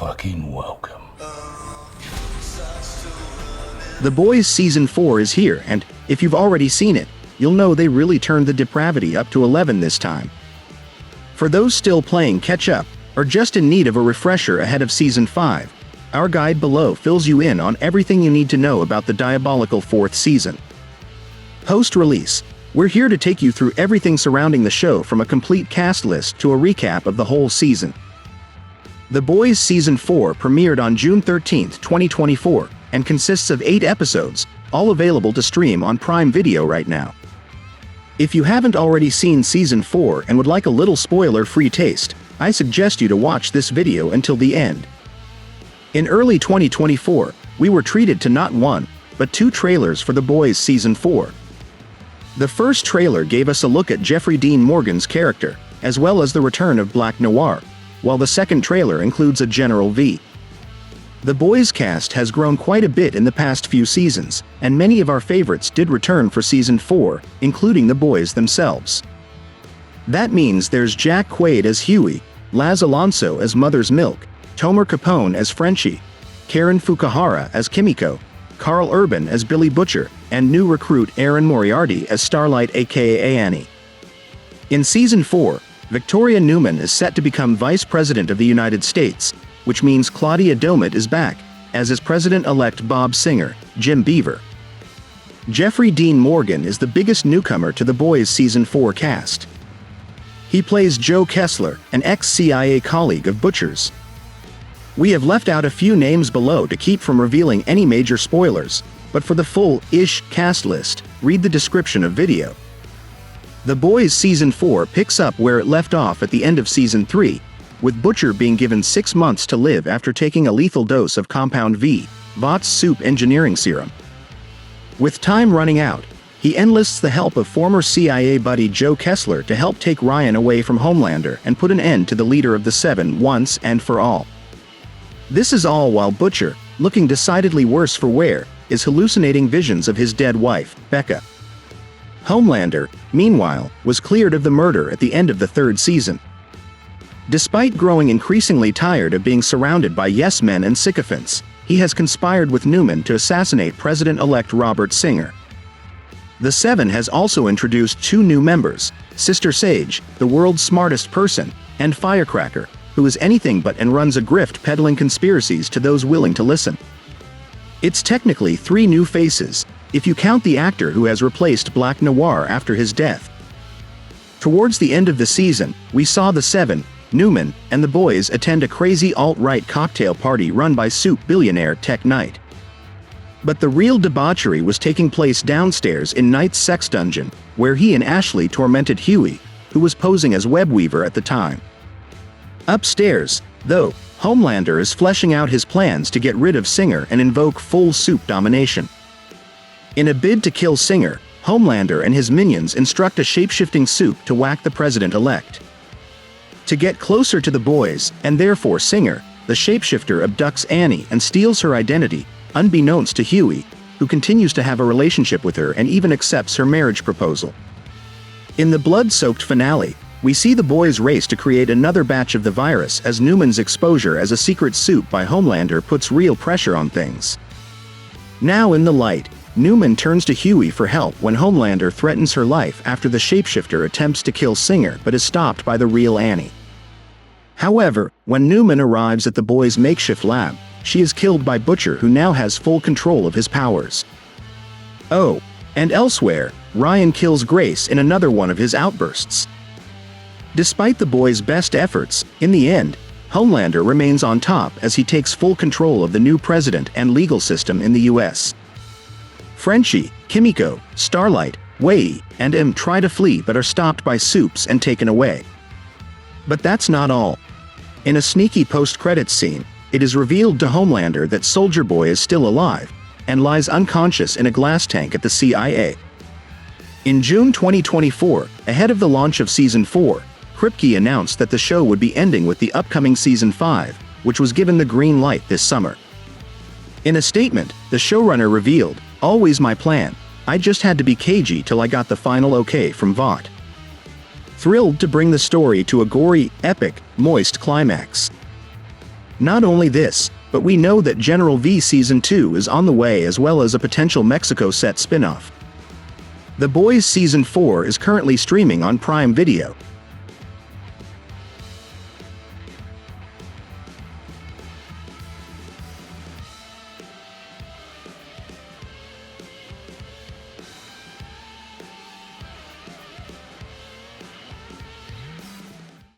fucking welcome. The Boys Season 4 is here, and if you've already seen it, you'll know they really turned the depravity up to 11 this time. For those still playing catch-up, or just in need of a refresher ahead of Season 5, our guide below fills you in on everything you need to know about the diabolical 4th season. Post-release, we're here to take you through everything surrounding the show, from a complete cast list to a recap of the whole season. The Boys Season 4 premiered on June 13, 2024, and consists of 8 episodes, all available to stream on Prime Video right now. If you haven't already seen Season 4 and would like a little spoiler-free taste, I suggest you to watch this video until the end. In early 2024, we were treated to not one, but 2 trailers for The Boys Season 4. The first trailer gave us a look at Jeffrey Dean Morgan's character, as well as the return of Black Noir, while the second trailer includes a General V. The Boys cast has grown quite a bit in the past few seasons, and many of our favorites did return for Season 4, including the Boys themselves. That means there's Jack Quaid as Huey, Laz Alonso as Mother's Milk, Tomer Capone as Frenchie, Karen Fukuhara as Kimiko, Carl Urban as Billy Butcher, and new recruit Erin Moriarty as Starlight aka Annie. In Season 4, Victoria Newman is set to become Vice President of the United States, which means Claudia Doumit is back, as is President-elect Bob Singer, Jim Beaver. Jeffrey Dean Morgan is the biggest newcomer to The Boys Season 4 cast. He plays Joe Kessler, an ex-CIA colleague of Butcher's. We have left out a few names below to keep from revealing any major spoilers, but for the full-ish cast list, read the description of video. The Boys Season 4 picks up where it left off at the end of Season 3, with Butcher being given 6 months to live after taking a lethal dose of Compound V, Vought's soup engineering serum. With time running out, he enlists the help of former CIA buddy Joe Kessler to help take Ryan away from Homelander and put an end to the leader of the Seven once and for all. This is all while Butcher, looking decidedly worse for wear, is hallucinating visions of his dead wife, Becca. Homelander, meanwhile, was cleared of the murder at the end of the 3rd season. Despite growing increasingly tired of being surrounded by yes-men and sycophants, he has conspired with Newman to assassinate President-elect Robert Singer. The Seven has also introduced 2 new members, Sister Sage, the world's smartest person, and Firecracker, who is anything but and runs a grift peddling conspiracies to those willing to listen. It's technically 3 new faces, if you count the actor who has replaced Black Noir after his death. Towards the end of the season, we saw the Seven, Newman, and the Boys attend a crazy alt-right cocktail party run by soup billionaire Tech Knight. But the real debauchery was taking place downstairs in Knight's sex dungeon, where he and Ashley tormented Huey, who was posing as Webweaver at the time. Upstairs, though, Homelander is fleshing out his plans to get rid of Singer and invoke full soup domination. In a bid to kill Singer, Homelander and his minions instruct a shape-shifting soup to whack the president-elect. To get closer to the Boys, and therefore Singer, the shapeshifter abducts Annie and steals her identity, unbeknownst to Huey, who continues to have a relationship with her and even accepts her marriage proposal. In the blood-soaked finale, we see the Boys race to create another batch of the virus as Newman's exposure as a secret soup by Homelander puts real pressure on things. Now in the light, Newman turns to Huey for help when Homelander threatens her life after the shapeshifter attempts to kill Singer but is stopped by the real Annie. However, when Newman arrives at the Boys' makeshift lab, she is killed by Butcher, who now has full control of his powers. Oh, and elsewhere, Ryan kills Grace in another one of his outbursts. Despite the Boys' best efforts, in the end, Homelander remains on top as he takes full control of the new president and legal system in the US. Frenchie, Kimiko, Starlight, Wei, and M try to flee but are stopped by Soups and taken away. But that's not all. In a sneaky post-credits scene, it is revealed to Homelander that Soldier Boy is still alive, and lies unconscious in a glass tank at the CIA. In June 2024, ahead of the launch of Season 4, Kripke announced that the show would be ending with the upcoming Season 5, which was given the green light this summer. In a statement, the showrunner revealed, "Always my plan, I just had to be cagey till I got the final okay from Vought. Thrilled to bring the story to a gory, epic, moist climax." Not only this, but we know that General V Season 2 is on the way, as well as a potential Mexico set spin-off. The Boys Season 4 is currently streaming on Prime Video,